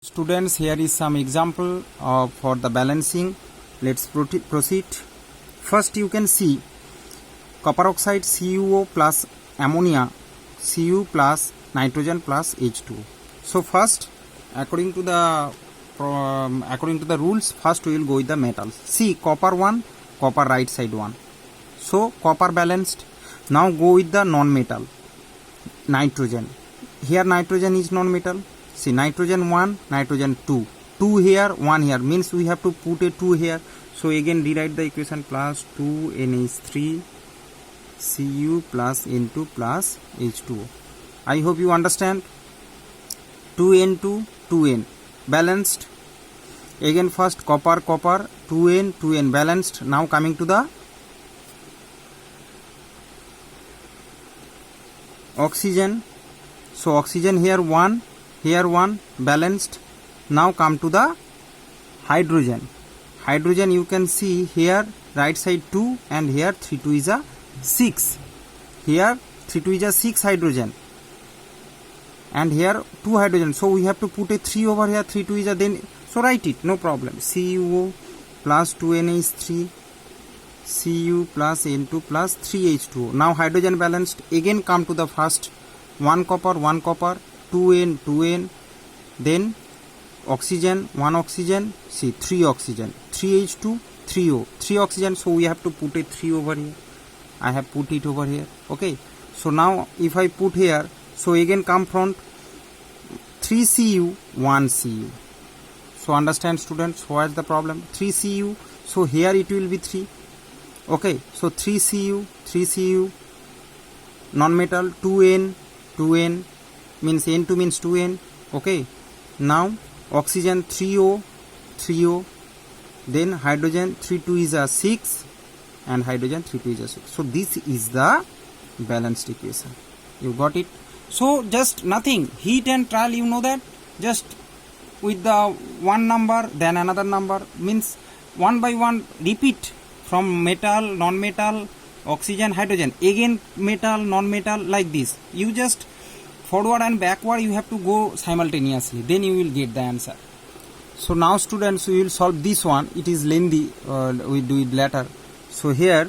Students, here is some example for the balancing. Let's proceed. First, you can see copper oxide CuO plus ammonia Cu plus nitrogen plus H2O. So first, according to the rules, first we will go with the metals. See, copper 1, copper right side 1. So copper balanced. Now go with the non-metal, nitrogen. Here nitrogen is non-metal. See, nitrogen 1, nitrogen 2. 2 here, 1 here. Means we have to put a 2 here. So again rewrite the equation plus 2NH3 Cu plus N2 plus H2O. I hope you understand. 2N2, 2N. Balanced. Again first copper, 2N, 2N balanced. Now coming to the oxygen. So oxygen here 1. Here 1 balanced. Now come to the hydrogen. Hydrogen you can see here right side 2 and here 3 2 is a 6. Here 3 2 is a 6 hydrogen. And here 2 hydrogen. So we have to put a 3 over here. 3 2 is a then. So write it, no problem. CuO plus 2NH3 Cu plus N2 plus 3H2O. Now hydrogen balanced. Again come to the first 1 copper, 2N, 2N, then oxygen, 1 oxygen, see 3 oxygen, 3H2, 3O, 3 oxygen, so we have to put a 3 over here. I have put it over here. Okay, so now if I put here, so again come from 3 Cu, 1 Cu. So understand students, what is the problem? 3 Cu, so here it will be 3. Okay, so 3 Cu, non-metal, 2N, 2N, means N2 means 2N. Okay, now oxygen 3O, then hydrogen 3 2 is a 6 and hydrogen 3 2 is a 6. So this is the balanced equation. You got it? So just nothing, heat and trial, you know that, just with the one number then another number, means one by one repeat from metal, non-metal, oxygen, hydrogen, again metal, non-metal, like this. You just forward and backward you have to go simultaneously, then you will get the answer. So now students, we will solve this one. It is lengthy, we do it later. So here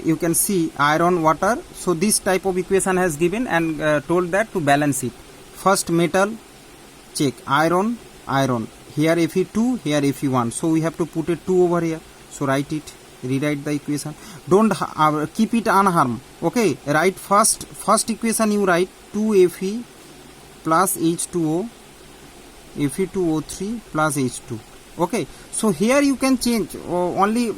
you can see iron, water. So this type of equation has given and told that to balance it. First metal, check, iron, here Fe2, here Fe1. So we have to put a 2 over here. So write it, rewrite the equation. Don't keep it unharmed. Okay, write first equation you write 2Fe plus H2O, Fe2O3 plus H2. Okay, so here you can change only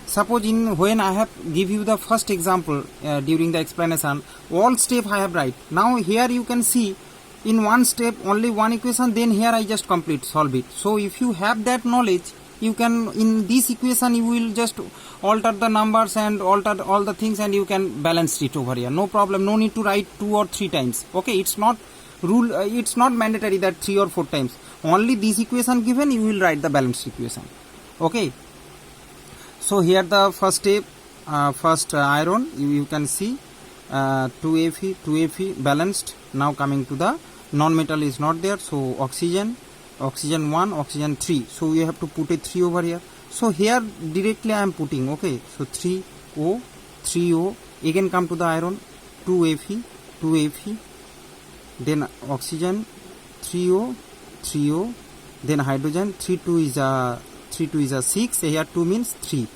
suppose when I have give you the first example during the explanation, all step I have write. Now here you can see in one step only one equation, then here I just solve it. So if you have that knowledge, you can, in this equation you will just alter the numbers and alter all the things and you can balance it over here. No problem, no need to write 2 or 3 times. Okay, it's not rule, it's not mandatory that 3 or 4 times. Only this equation given, you will write the balanced equation. Okay, so here the first step, first iron, you can see 2Fe balanced. Now coming to the non-metal is not there, so oxygen 1, oxygen 3. So we have to put a 3 over here. So here directly I am putting. Okay, so 3O, again come to the iron, 2Fe, then oxygen 3O, then hydrogen 3 2 is a 6. Here 2 means 3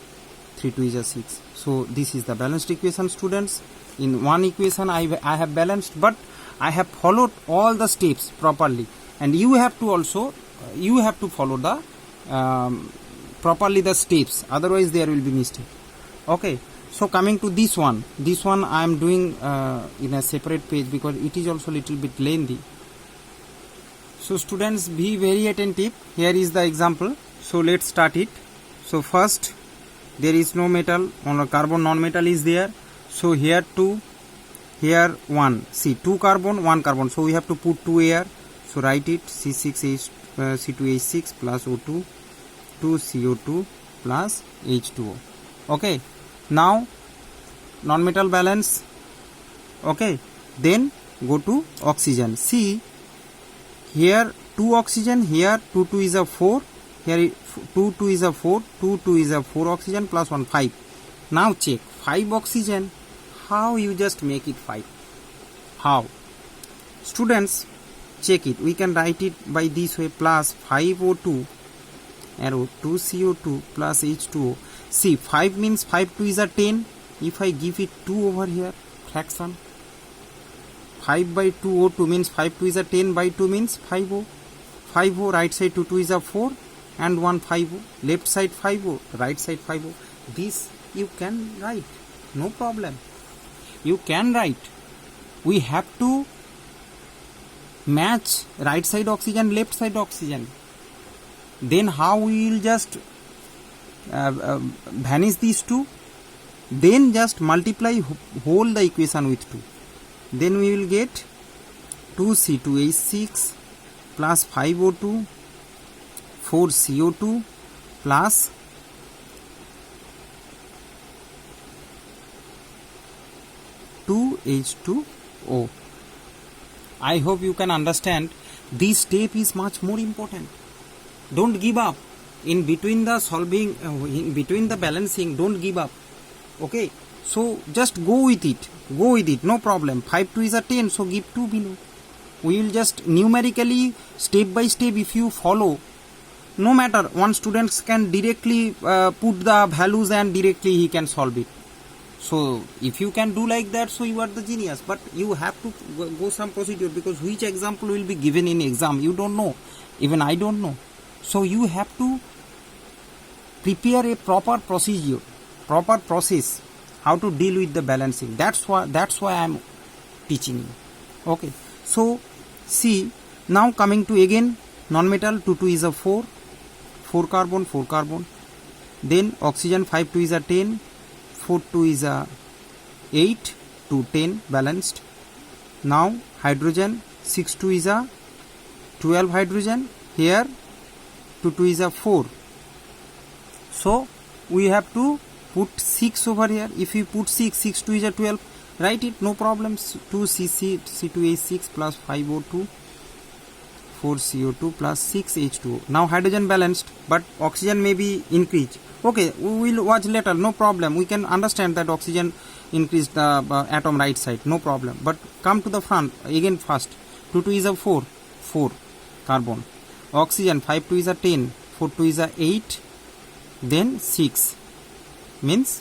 2 is a 6. So this is the balanced equation, students. In one equation I have balanced, but I have followed all the steps properly, and you have to also follow the properly the steps, otherwise there will be mistake. Okay, so coming to this one I am doing in a separate page because it is also little bit lengthy. So students, be very attentive. Here is the example. So let's start it. So first, there is no metal, on carbon, non-metal is there. So here 2, here 1. See, 2 carbon, 1 carbon. So we have to put 2 here. So write it, C2H6 plus O2, 2CO2 plus H2O. Okay, now non-metal balance. Okay, then go to oxygen. See, Here 2 oxygen, here 2 2 is a 4, here 2 2 is a 4, 2 2 is a 4 oxygen plus 1 5. Now check 5 oxygen, how you just make it 5? How? Students, check it. We can write it by this way, plus 5O2 arrow 2 CO2 plus H2O. See, 5 means 5 2 is a 10. If I give it 2 over here, fraction, 5 by 2 O2 means 5 2 is a 10 by 2 means 5O. 5O, right side 2 2 is a 4 and 1 5O. Left side 5O, right side 5O. This you can write, no problem. You can write. We have to match right side oxygen, left side oxygen. Then how we will just vanish these two? Then just multiply whole the equation with 2. Then we will get 2C2H6 plus 5O2, 4CO2 plus 2H2O. I hope you can understand. This step is much more important. Don't give up. In between the solving, in between the balancing, don't give up. Okay, so just go with it. Go with it, no problem. 5 2 is a 10, so give 2 below. We will just numerically, step by step, if you follow, no matter, one student can directly put the values and directly he can solve it. So if you can do like that, so you are the genius. But you have to go some procedure, because which example will be given in exam, you don't know. Even I don't know. So you have to prepare a proper procedure, proper process, how to deal with the balancing. That's why I am teaching you. Okay. So see, now coming to again non-metal, 2 2 is a 4, 4 carbon, 4 carbon. Then oxygen 5 2 is a 10, 4 2 is a 8 to 10 balanced. Now hydrogen 6 2 is a 12 hydrogen. Here 2 2 is a 4. So we have to put 6 over here. If you put 6, 6 2 is a 12. Write it, no problem. 2C2H6 plus 5O2, 4CO2 plus 6H2O. Now hydrogen balanced, but oxygen may be increased. Okay, we will watch later, no problem. We can understand that oxygen increased the atom right side, no problem. But come to the front again first. 2 2 is a 4, 4 carbon. Oxygen 5 2 is a 10, 4 2 is a 8, then 6. Means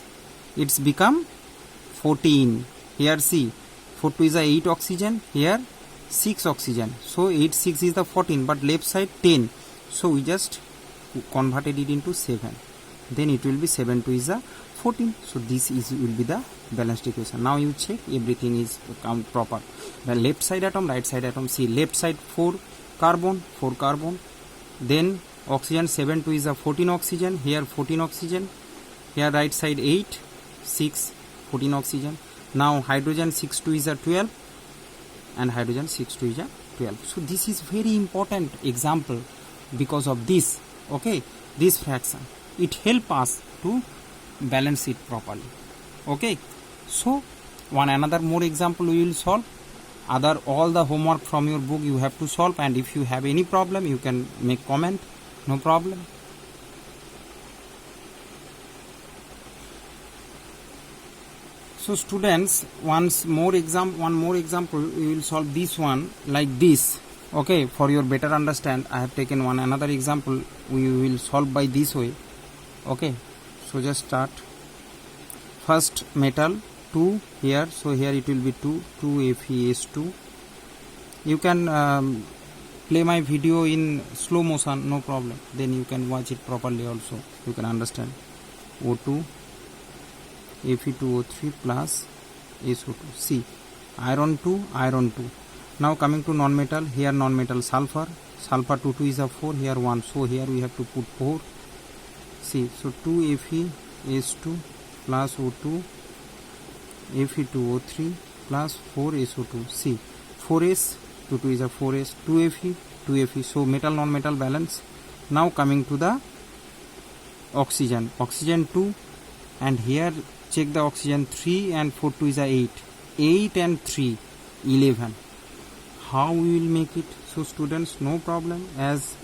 it's become 14. Here see, 4 2 is a 8 oxygen, here 6 oxygen. So 8 6 is the 14, but left side 10. So we just converted it into 7. Then it will be 7 2 is a 14. So this will be the balanced equation. Now you check everything is count proper. The left side atom, right side atom. See, left side 4 carbon, 4 carbon. Then oxygen 7 2 is a 14 oxygen. Here 14 oxygen. Here right side 8, 6, 14 oxygen. Now hydrogen 6 2 is a 12 and hydrogen 6 2 is a 12. So this is very important example because of this. Okay, this fraction. It help us to balance it properly. Okay, so another more example we will solve. All the homework from your book you have to solve, and if you have any problem you can make comment, no problem. So students, one more example we will solve this one like this. Okay, for your better understand, I have taken another example. We will solve by this way. Okay, so just start. First metal 2 here, so here it will be 2 FeS2. You can play my video in slow motion, no problem. Then you can watch it properly also. You can understand. O2 Fe2O3 plus SO2. See, iron 2, iron 2. Now coming to non-metal, here non-metal sulfur. Sulfur 2 2 is a 4, here 1. So here we have to put 4. See, so 2 FeS2 plus O2, Fe2O3 plus 4 SO2. See, 4S, 2 2 is a 4S, 2 Fe, 2 Fe. So metal non-metal balance. Now coming to the oxygen. Oxygen 2, and here check the oxygen 3 and 4 2 is a 8. 8 and 3, 11. How we will make it? So students, no problem, as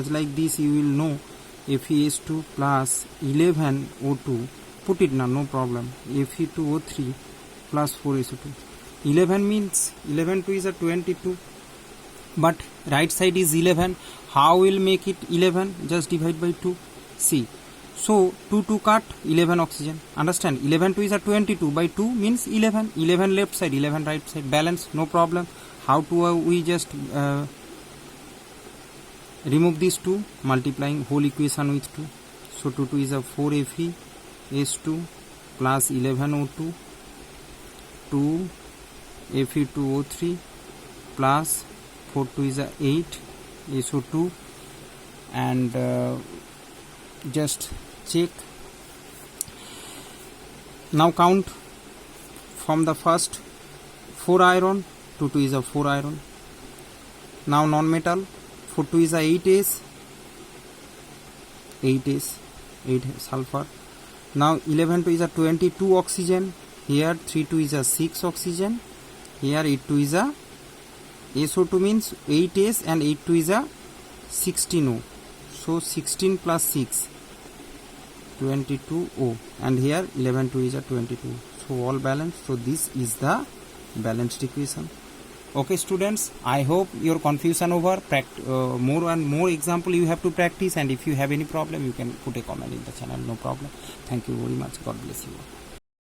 like this you will know Fe2 plus 11O2, put it now, no problem, Fe2O3 plus 4SO2. 11 means 11 2 is a 22, but right side is 11. How will make it 11? Just divide by 2. See, so 2 cut, 11 oxygen. Understand? 11 2 is a 22, by 2 means 11. 11 left side, 11 right side. Balance, no problem. How to we just remove these 2, multiplying whole equation with 2. So 2 2 is a 4Fe S2 plus 11O2, 2 Fe2O3 plus 4 2 is a 8 SO2, and just check. Now count from the first 4 iron, 2 2 is a 4 iron. Now non-metal, 4 2 is a 8S, 8 sulfur. Now 11 2 is a 22 oxygen. Here 3 2 is a 6 oxygen. Here 8 2 is a SO2 means 8S, and 8 2 is a 16O. So 16 plus 6, 22O, and here 11 2 is a 22. So all balanced. So this is the balanced equation. Okay students, I hope your confusion over. More and more example you have to practice, and if you have any problem you can put a comment in the channel, no problem. Thank you very much. God bless you.